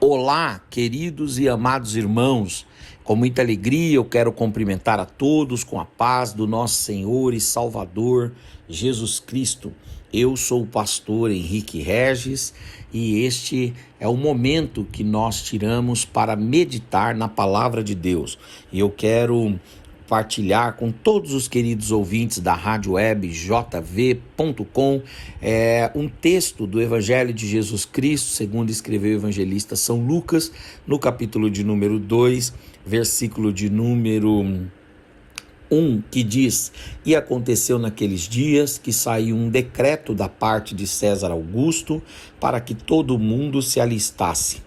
Olá, queridos e amados irmãos, com muita alegria eu quero cumprimentar a todos com a paz do nosso Senhor e Salvador Jesus Cristo. Eu sou o pastor Henrique Regis e este é o momento que nós tiramos para meditar na palavra de Deus. E eu quero partilhar com todos os queridos ouvintes da Rádio Web jv.com um texto do Evangelho de Jesus Cristo, segundo escreveu o evangelista São Lucas, no capítulo de número 2, versículo de número 1, que diz: E aconteceu naqueles dias que saiu um decreto da parte de César Augusto para que todo mundo se alistasse.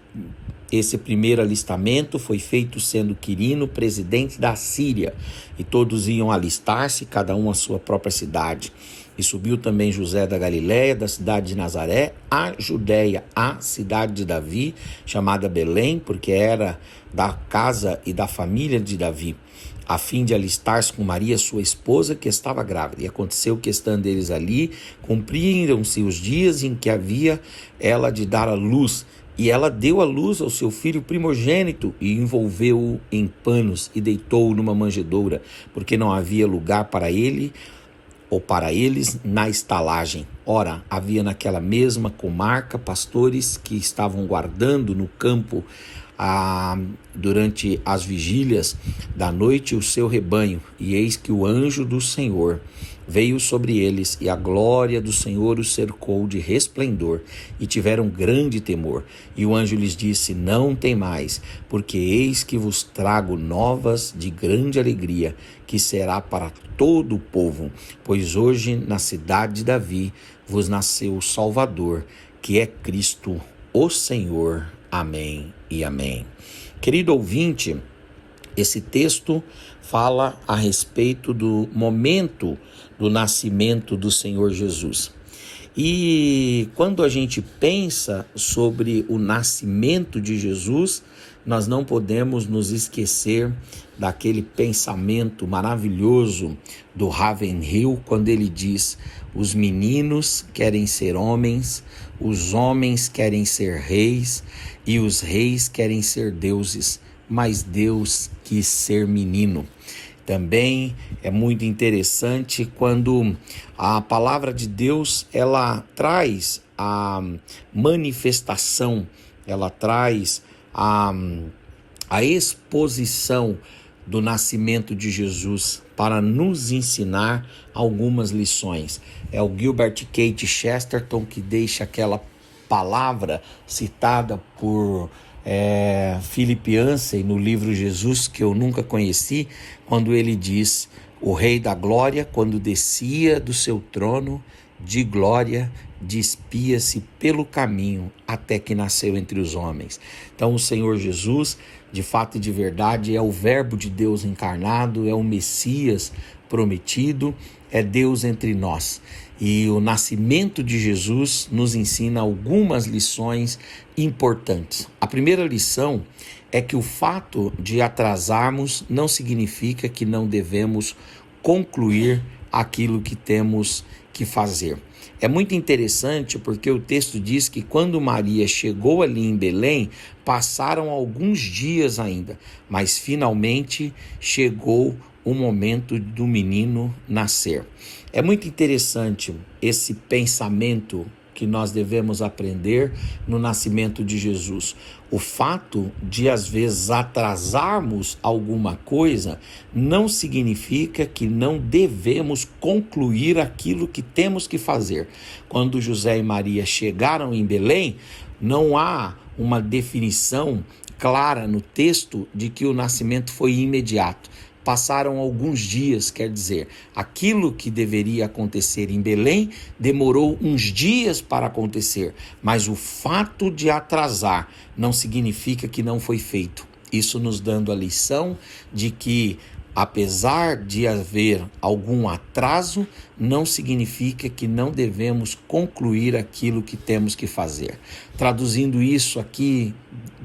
Esse primeiro alistamento foi feito sendo Quirino presidente da Síria, e todos iam alistar-se, cada um à sua própria cidade. E subiu também José da Galiléia, da cidade de Nazaré, à Judéia, à cidade de Davi, chamada Belém, porque era da casa e da família de Davi, a fim de alistar-se com Maria, sua esposa, que estava grávida. E aconteceu que, estando eles ali, cumpriram-se os dias em que havia ela de dar à luz. E ela deu à luz ao seu filho primogênito e envolveu-o em panos e deitou-o numa manjedoura, porque não havia lugar para ele ou para eles na estalagem. Ora, havia naquela mesma comarca pastores que estavam guardando no campo durante as vigílias da noite o seu rebanho, e eis que o anjo do Senhor veio sobre eles, e a glória do Senhor os cercou de resplendor, e tiveram grande temor. E o anjo lhes disse: Não temais, porque eis que vos trago novas de grande alegria, que será para todo o povo, pois hoje na cidade de Davi vos nasceu o Salvador, que é Cristo o Senhor. Amém e amém. Querido ouvinte, esse texto fala a respeito do momento do nascimento do Senhor Jesus. E quando a gente pensa sobre o nascimento de Jesus, nós não podemos nos esquecer daquele pensamento maravilhoso do Ravenhill, quando ele diz: os meninos querem ser homens, os homens querem ser reis e os reis querem ser deuses, mas Deus quis ser menino. Também é muito interessante quando a palavra de Deus ela traz a manifestação, ela traz a exposição do nascimento de Jesus para nos ensinar algumas lições. É o Gilbert Keith Chesterton que deixa aquela palavra citada por Philip Yancey no livro Jesus, que eu nunca conheci, quando ele diz: o Rei da Glória, quando descia do seu trono de glória, despia-se pelo caminho até que nasceu entre os homens. Então o Senhor Jesus, de fato e de verdade, é o Verbo de Deus encarnado, é o Messias prometido, é Deus entre nós. E o nascimento de Jesus nos ensina algumas lições importantes. A primeira lição é que o fato de atrasarmos não significa que não devemos concluir aquilo que temos que fazer. É muito interessante porque o texto diz que quando Maria chegou ali em Belém, passaram alguns dias ainda, mas finalmente chegou o momento do menino nascer. É muito interessante esse pensamento que nós devemos aprender no nascimento de Jesus. O fato de, às vezes, atrasarmos alguma coisa não significa que não devemos concluir aquilo que temos que fazer. Quando José e Maria chegaram em Belém, não há uma definição clara no texto de que o nascimento foi imediato. Passaram alguns dias, quer dizer, aquilo que deveria acontecer em Belém demorou uns dias para acontecer, mas o fato de atrasar não significa que não foi feito. Isso nos dando a lição de que, apesar de haver algum atraso, não significa que não devemos concluir aquilo que temos que fazer. Traduzindo isso aqui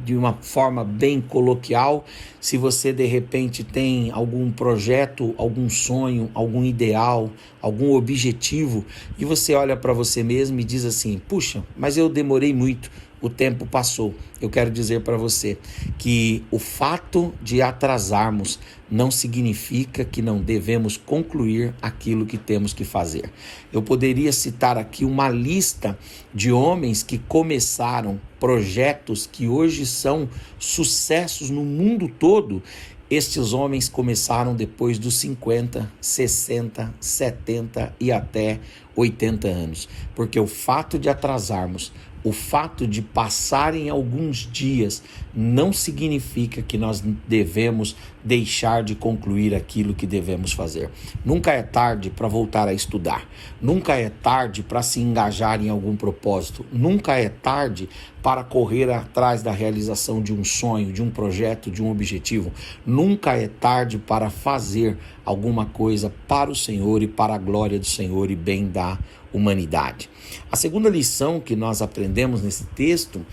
de uma forma bem coloquial, se você de repente tem algum projeto, algum sonho, algum ideal, algum objetivo, e você olha para você mesmo e diz assim: puxa, mas eu demorei muito. o tempo passou. Eu quero dizer para você que o fato de atrasarmos não significa que não devemos concluir aquilo que temos que fazer. Eu poderia citar aqui uma lista de homens que começaram projetos que hoje são sucessos no mundo todo. Estes homens começaram depois dos 50, 60, 70 e até 80 anos, porque o fato de atrasarmos, o fato de passarem alguns dias, não significa que nós devemos deixar de concluir aquilo que devemos fazer. Nunca é tarde para voltar a estudar, nunca é tarde para se engajar em algum propósito, nunca é tarde para correr atrás da realização de um sonho, de um projeto, de um objetivo. Nunca é tarde para fazer alguma coisa para o Senhor e para a glória do Senhor e bem da humanidade. A segunda lição que nós aprendemos nesse texto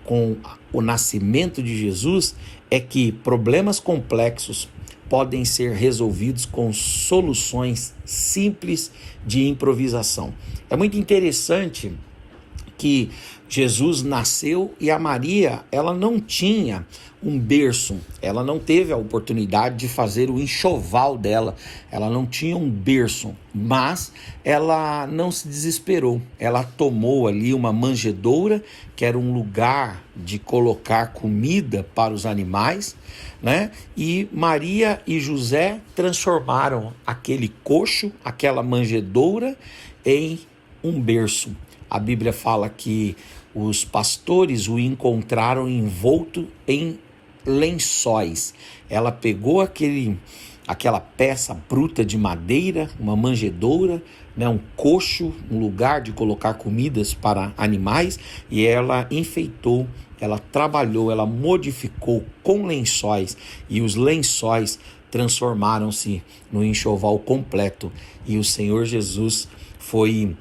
com o nascimento de Jesus é que problemas complexos podem ser resolvidos com soluções simples de improvisação. É muito interessante que Jesus nasceu e a Maria, ela não tinha um berço, ela não teve a oportunidade de fazer o enxoval dela, ela não tinha um berço, mas ela não se desesperou, ela tomou ali uma manjedoura, que era um lugar de colocar comida para os animais, né? E Maria e José transformaram aquele coxo, aquela manjedoura, em um berço. A Bíblia fala que os pastores o encontraram envolto em lençóis. Ela pegou aquela peça bruta de madeira, uma manjedoura, né, um coxo, um lugar de colocar comidas para animais, e ela enfeitou, ela trabalhou, ela modificou com lençóis, e os lençóis transformaram-se no enxoval completo, e o Senhor Jesus foi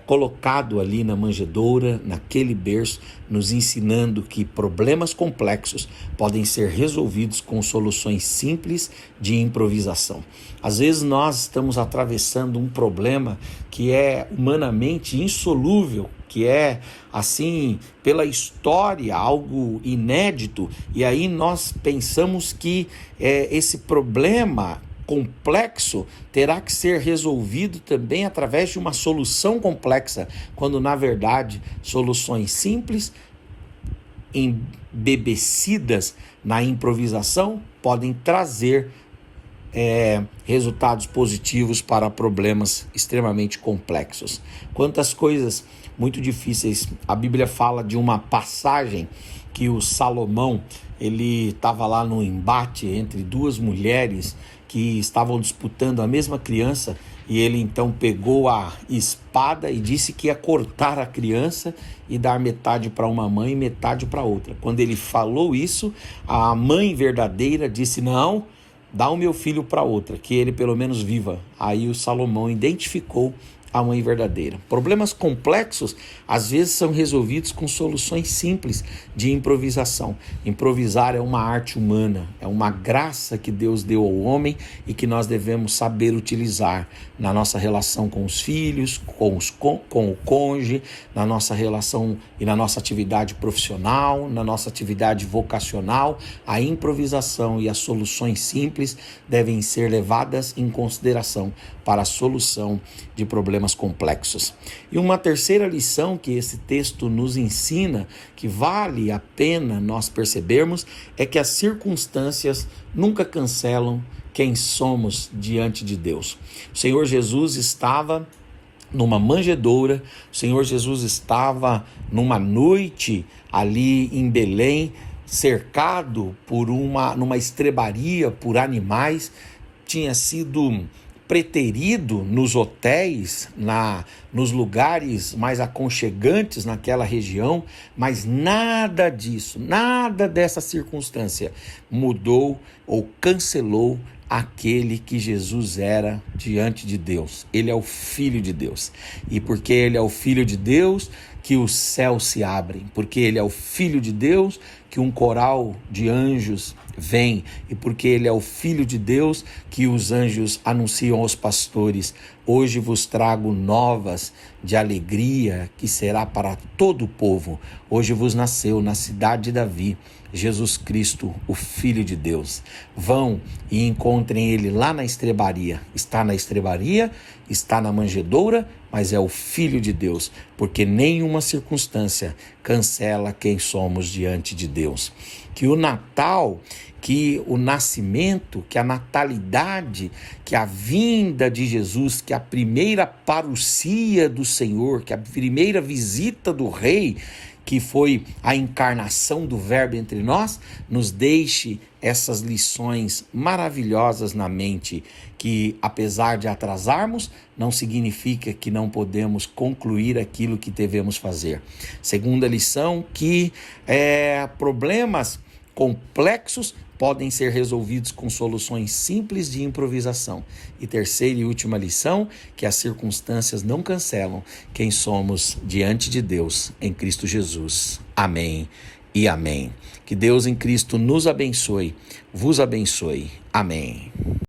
colocado ali na manjedoura, naquele berço, nos ensinando que problemas complexos podem ser resolvidos com soluções simples de improvisação. Às vezes nós estamos atravessando um problema que é humanamente insolúvel, que é, assim, pela história, algo inédito, e aí nós pensamos que esse problema complexo terá que ser resolvido também através de uma solução complexa, quando na verdade soluções simples, embebecidas na improvisação, podem trazer resultados positivos para problemas extremamente complexos. Quantas coisas muito difíceis. A Bíblia fala de uma passagem que o Salomão, ele estava lá no embate entre duas mulheres que estavam disputando a mesma criança, e ele então pegou a espada e disse que ia cortar a criança e dar metade para uma mãe e metade para outra. Quando ele falou isso, a mãe verdadeira disse: não, dá o meu filho para outra, que ele pelo menos viva. Aí o Salomão identificou a mãe verdadeira. Problemas complexos às vezes são resolvidos com soluções simples de improvisação. Improvisar é uma arte humana, é uma graça que Deus deu ao homem e que nós devemos saber utilizar na nossa relação com os filhos, com o cônjuge, na nossa relação e na nossa atividade profissional, na nossa atividade vocacional. A improvisação e as soluções simples devem ser levadas em consideração para a solução de problemas complexos. E uma terceira lição que esse texto nos ensina, que vale a pena nós percebermos, é que as circunstâncias nunca cancelam quem somos diante de Deus. O Senhor Jesus estava numa manjedoura, o Senhor Jesus estava numa noite ali em Belém, cercado por numa estrebaria por animais, tinha sido preterido nos hotéis, nos lugares mais aconchegantes naquela região, mas nada disso, nada dessa circunstância mudou ou cancelou aquele que Jesus era diante de Deus. Ele é o Filho de Deus. E porque ele é o Filho de Deus, que os céus se abrem. Porque ele é o Filho de Deus, que um coral de anjos vem, e porque ele é o Filho de Deus que os anjos anunciam aos pastores: hoje vos trago novas de alegria que será para todo o povo. Hoje vos nasceu na cidade de Davi Jesus Cristo, o Filho de Deus. Vão e encontrem ele lá na estrebaria. Está na estrebaria, está na manjedoura, mas é o Filho de Deus, porque nenhuma circunstância cancela quem somos diante de Deus. Que o Natal, que o nascimento, que a natalidade, que a vinda de Jesus, que a primeira parousia do Senhor, que a primeira visita do Rei, que foi a encarnação do Verbo entre nós, nos deixe essas lições maravilhosas na mente, que apesar de atrasarmos, não significa que não podemos concluir aquilo que devemos fazer. Segunda lição, que problemas complexos podem ser resolvidos com soluções simples de improvisação. E terceira e última lição, que as circunstâncias não cancelam quem somos diante de Deus em Cristo Jesus. Amém e amém. Que Deus em Cristo nos abençoe, vos abençoe. Amém.